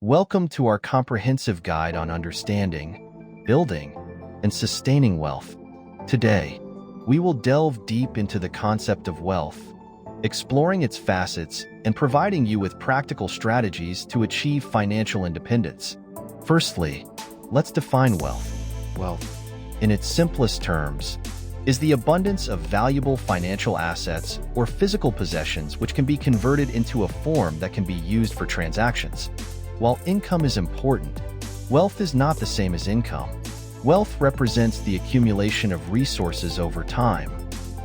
Welcome to our comprehensive guide on understanding, building, and sustaining wealth. Today, we will delve deep into the concept of wealth, exploring its facets and providing you with practical strategies to achieve financial independence. Firstly, let's define wealth. Wealth, in its simplest terms, is the abundance of valuable financial assets or physical possessions which can be converted into a form that can be used for transactions. While income is important, wealth is not the same as income. Wealth represents the accumulation of resources over time,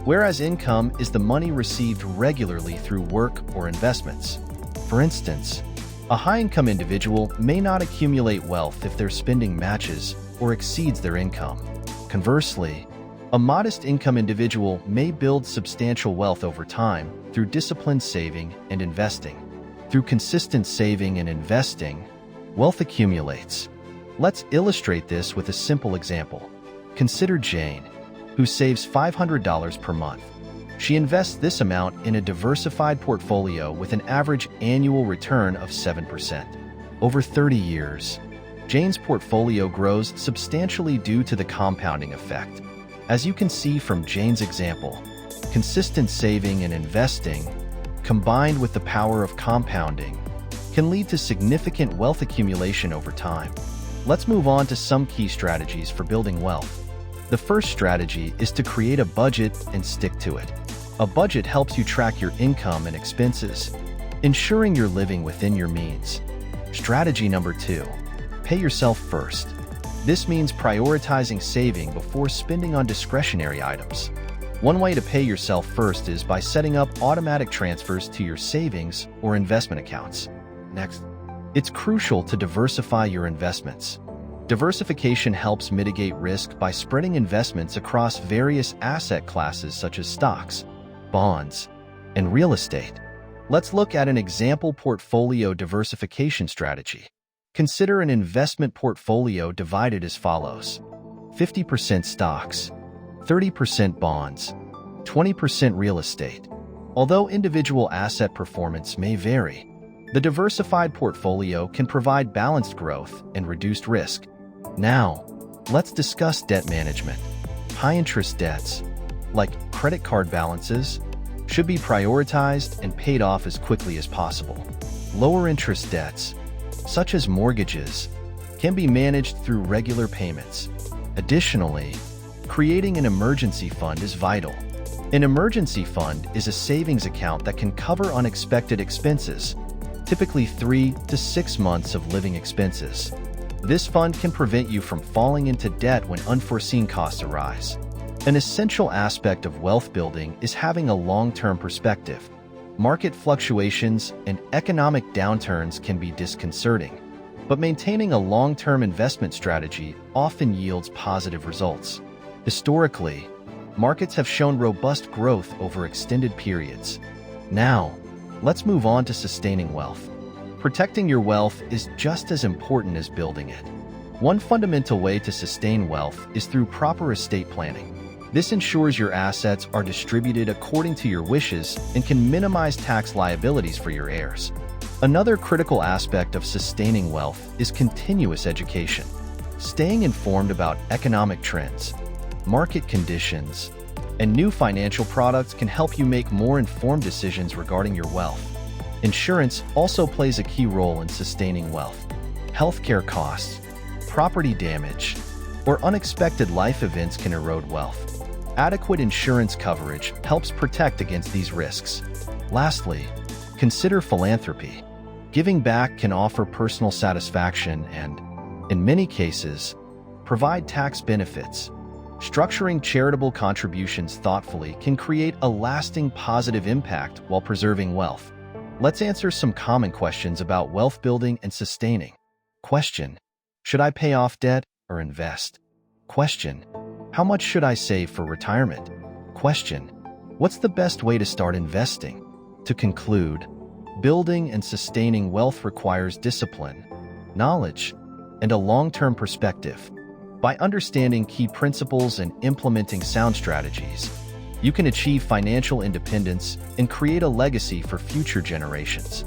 whereas income is the money received regularly through work or investments. For instance, a high-income individual may not accumulate wealth if their spending matches or exceeds their income. Conversely, a modest income individual may build substantial wealth over time through disciplined saving and investing. Through consistent saving and investing, wealth accumulates. Let's illustrate this with a simple example. Consider Jane, who saves $500 per month. She invests this amount in a diversified portfolio with an average annual return of 7%. Over 30 years, Jane's portfolio grows substantially due to the compounding effect. As you can see from Jane's example, consistent saving and investing, combined with the power of compounding, can lead to significant wealth accumulation over time. Let's move on to some key strategies for building wealth. The first strategy is to create a budget and stick to it. A budget helps you track your income and expenses, ensuring you're living within your means. Strategy number 2, pay yourself first. This means prioritizing saving before spending on discretionary items. One way to pay yourself first is by setting up automatic transfers to your savings or investment accounts. Next, it's crucial to diversify your investments. Diversification helps mitigate risk by spreading investments across various asset classes such as stocks, bonds, and real estate. Let's look at an example portfolio diversification strategy. Consider an investment portfolio divided as follows: 50% stocks, 30% bonds, 20% real estate. Although individual asset performance may vary, the diversified portfolio can provide balanced growth and reduced risk. Now, let's discuss debt management. High-interest debts, like credit card balances, should be prioritized and paid off as quickly as possible. Lower-interest debts, such as mortgages, can be managed through regular payments. Additionally, creating an emergency fund is vital. An emergency fund is a savings account that can cover unexpected expenses, typically 3 to 6 months of living expenses. This fund can prevent you from falling into debt when unforeseen costs arise. An essential aspect of wealth building is having a long-term perspective. Market fluctuations and economic downturns can be disconcerting, but maintaining a long-term investment strategy often yields positive results. Historically, markets have shown robust growth over extended periods. Now, let's move on to sustaining wealth. Protecting your wealth is just as important as building it. One fundamental way to sustain wealth is through proper estate planning. This ensures your assets are distributed according to your wishes and can minimize tax liabilities for your heirs. Another critical aspect of sustaining wealth is continuous education. Staying informed about economic trends, market conditions, and new financial products can help you make more informed decisions regarding your wealth. Insurance also plays a key role in sustaining wealth. Healthcare costs, property damage, or unexpected life events can erode wealth. Adequate insurance coverage helps protect against these risks. Lastly, consider philanthropy. Giving back can offer personal satisfaction and, in many cases, provide tax benefits. Structuring charitable contributions thoughtfully can create a lasting positive impact while preserving wealth. Let's answer some common questions about wealth building and sustaining. Question: should I pay off debt or invest? Question: how much should I save for retirement? Question: what's the best way to start investing? To conclude, building and sustaining wealth requires discipline, knowledge, and a long-term perspective. By understanding key principles and implementing sound strategies, you can achieve financial independence and create a legacy for future generations.